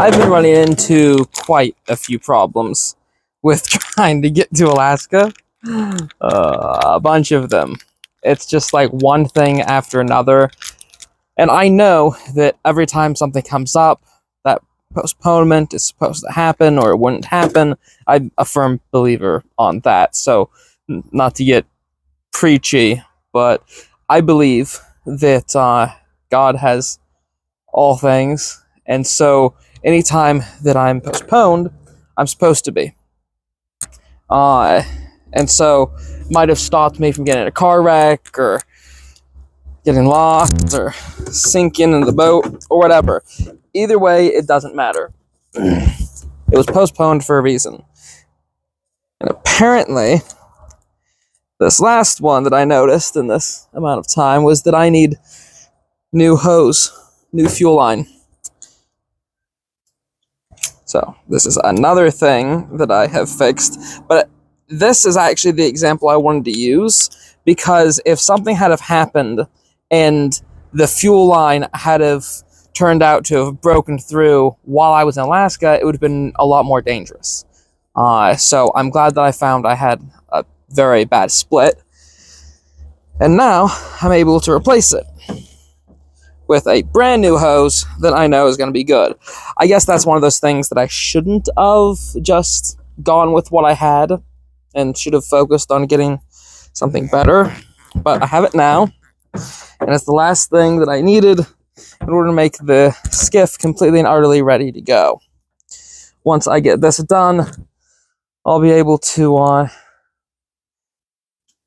I've been running into quite a few problems with trying to get to Alaska. A bunch of them. It's just like one thing after another. And I know that every time something comes up, that postponement is supposed to happen or it wouldn't happen. I'm a firm believer on that. So, not to get preachy, but I believe that God has all things. And so, anytime that I'm postponed, I'm supposed to be. And so, might have stopped me from getting in a car wreck or getting lost or sinking in the boat or whatever. Either way, it doesn't matter. It was postponed for a reason. And apparently, this last one that I noticed in this amount of time was that I need new hose, new fuel line. So this is another thing that I have fixed, but this is actually the example I wanted to use, because if something had have happened and the fuel line had have turned out to have broken through while I was in Alaska, it would have been a lot more dangerous. So I'm glad that I found I had a very bad split, and now I'm able to replace it with a brand new hose that I know is going to be good. I guess that's one of those things that I shouldn't have just gone with what I had and should have focused on getting something better, but I have it now, and it's the last thing that I needed in order to make the skiff completely and utterly ready to go. Once I get this done, I'll be able to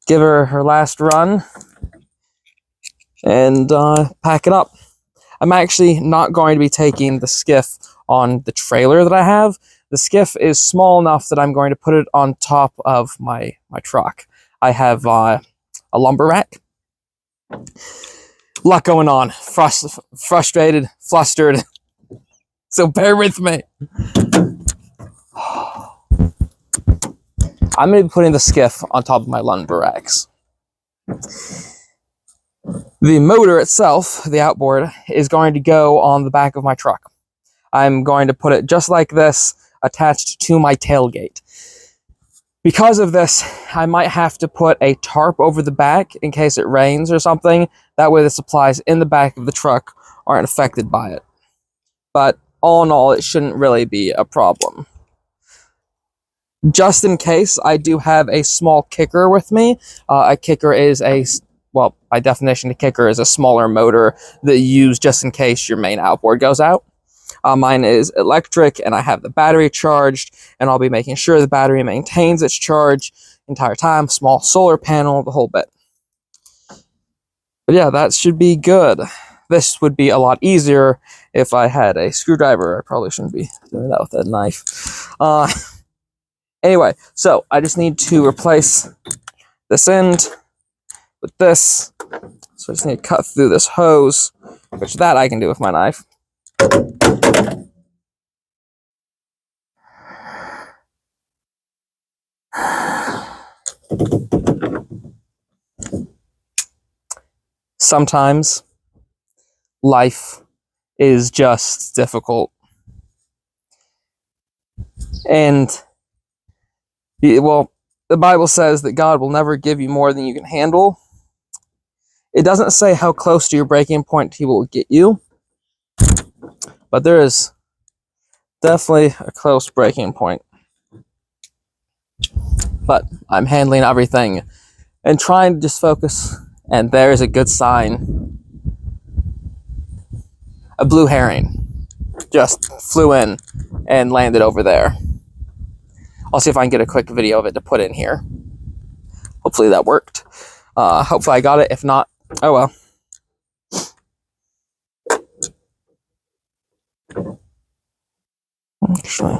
give her last run and pack it up. I'm actually not going to be taking the skiff on the trailer that I have. The skiff is small enough that I'm going to put it on top of my truck. I have a lumber rack. A lot going on. Frustrated, flustered. So bear with me. I'm going to be putting the skiff on top of my lumber racks. The motor itself, the outboard, is going to go on the back of my truck. I'm going to put it just like this, attached to my tailgate. Because of this, I might have to put a tarp over the back in case it rains or something. That way the supplies in the back of the truck aren't affected by it. But all in all, it shouldn't really be a problem. Just in case, I do have a small kicker with me. A kicker is well, by definition, a kicker is a smaller motor that you use just in case your main outboard goes out. Mine is electric, and I have the battery charged, and I'll be making sure the battery maintains its charge the entire time. Small solar panel, the whole bit. But yeah, that should be good. This would be a lot easier if I had a screwdriver. I probably shouldn't be doing that with a knife. Anyway, so I just need to replace this end with this. So I just need to cut through this hose, which that I can do with my knife. Sometimes life is just difficult. And, well, the Bible says that God will never give you more than you can handle. It doesn't say how close to your breaking point He will get you, but there is definitely a close breaking point. But I'm handling everything and trying to just focus, and there's a good sign. A blue herring just flew in and landed over there. I'll see if I can get a quick video of it to put in here. Hopefully that worked. Hopefully I got it. If not, oh well. Actually,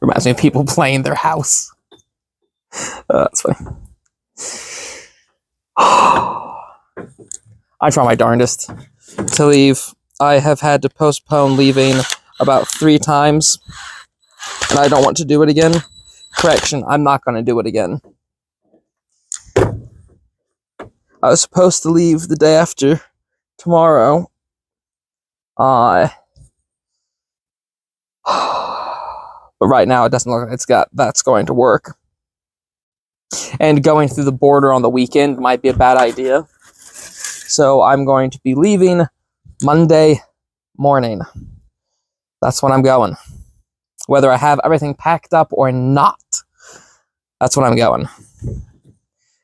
reminds me of people playing their house. That's funny. I try my darndest to leave I have had to postpone leaving about 3 times, and I don't want to do it again. Correction, I'm not going to do it again. I was supposed to leave the day after tomorrow. But right now it doesn't look like that's going to work. And going through the border on the weekend might be a bad idea. So I'm going to be leaving Monday morning. That's when I'm going. Whether I have everything packed up or not, that's when I'm going.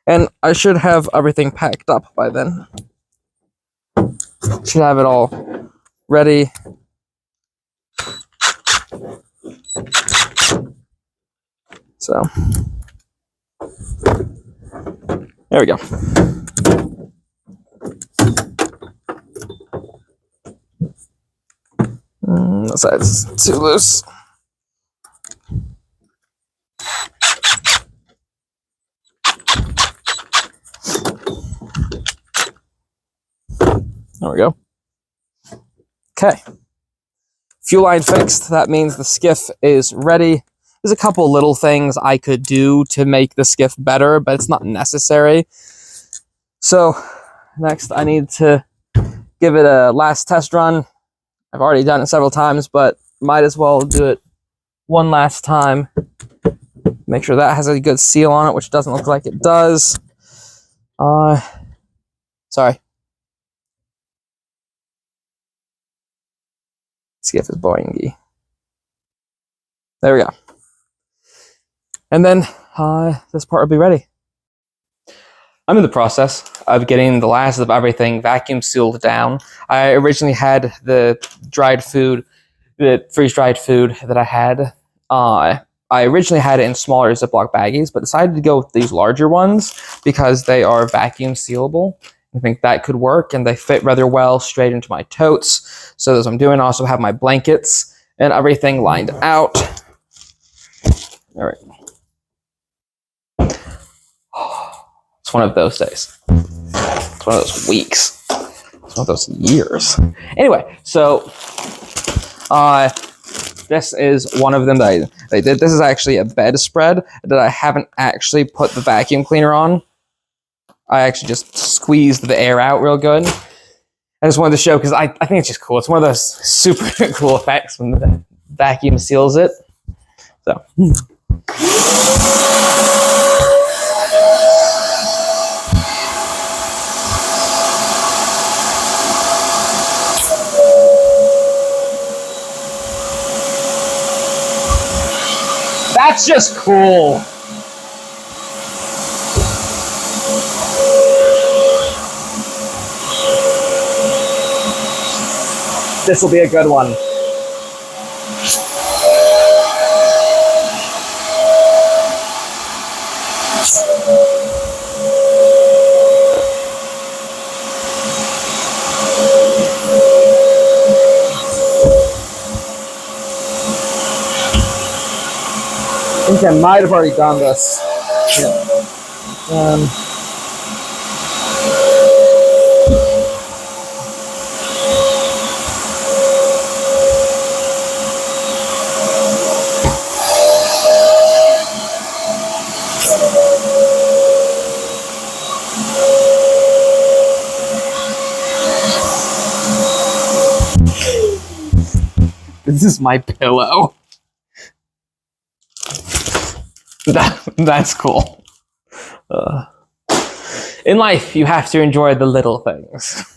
And I should have everything packed up by then. Should have it all ready. So, there we go. That side's too loose. There we go. Okay. Fuel line fixed. That means the skiff is ready. There's a couple little things I could do to make the skiff better, but it's not necessary. So, next I need to give it a last test run. I've already done it several times, but might as well do it one last time. Make sure that has a good seal on it, which doesn't look like it does. Sorry. Skiff is boingy. There we go. And then this part will be ready. I'm in the process of getting the last of everything vacuum sealed down. I originally had the dried food, the freeze-dried food that I had. I originally had it in smaller Ziploc baggies, but decided to go with these larger ones because they are vacuum sealable. I think that could work, and they fit rather well straight into my totes. So as I'm doing, I also have my blankets and everything lined out. All right. It's one of those days. It's one of those weeks. It's one of those years. Anyway, so this is one of them that I did. This is actually a bedspread that I haven't actually put the vacuum cleaner on. I actually just squeezed the air out real good. I just wanted to show because I think it's just cool. It's one of those super cool effects when the vacuum seals it. So. That's just cool. This will be a good one. I think I might have already done this. Yeah. This is my pillow. That's cool. In life, you have to enjoy the little things.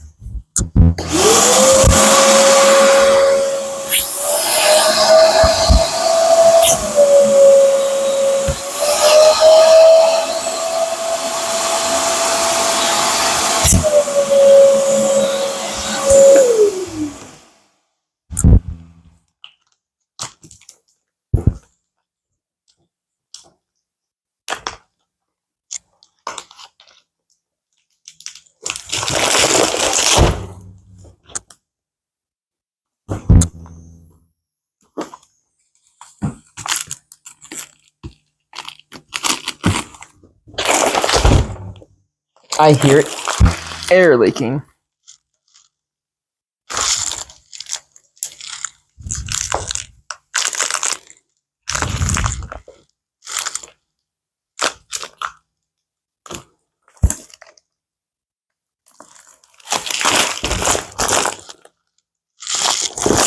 I hear it. Air leaking.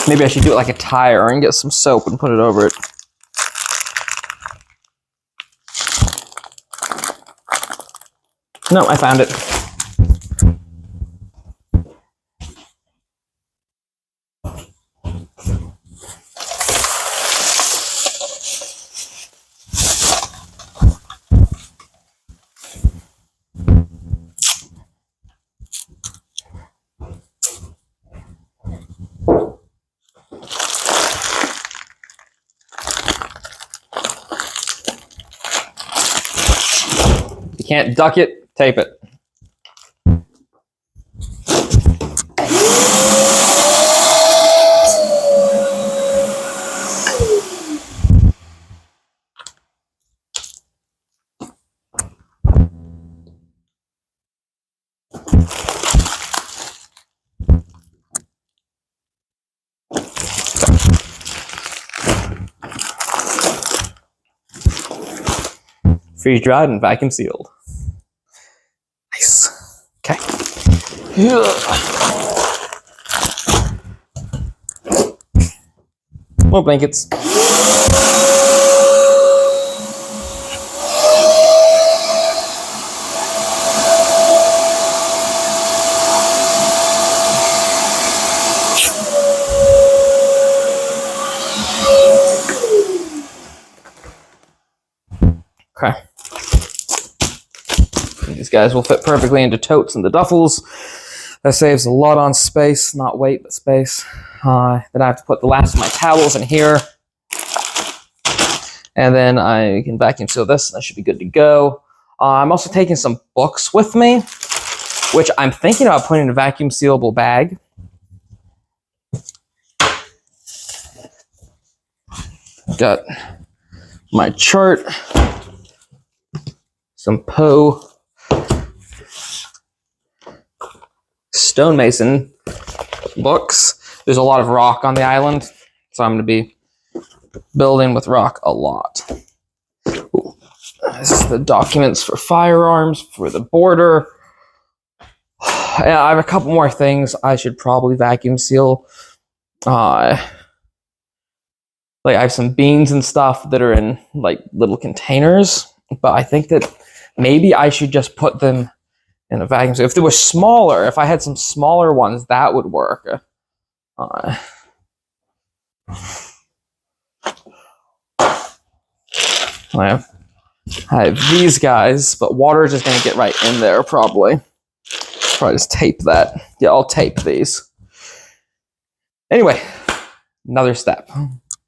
Maybe I should do it like a tire and get some soap and put it over it. No, I found it. You can't duck it, tape it. Freeze dried and vacuum sealed. Nice. Okay. More blankets. Okay. These guys will fit perfectly into totes and the duffels. That saves a lot on space, not weight, but space. Then I have to put the last of my towels in here. And then I can vacuum seal this, and that should be good to go. I'm also taking some books with me, which I'm thinking about putting in a vacuum sealable bag. Got my chart, some Poe stonemason books. There's a lot of rock on the island, so I'm going to be building with rock a lot. Ooh. This is the documents for firearms for the border. Yeah, I have a couple more things I should probably vacuum seal. Like I have some beans and stuff that are in like little containers, but I think that maybe I should just put them in a vacuum seal. If they were smaller, if I had some smaller ones, that would work. I have these guys, but water is just going to get right in there probably. Probably just tape that. Yeah, I'll tape these. Anyway, another step.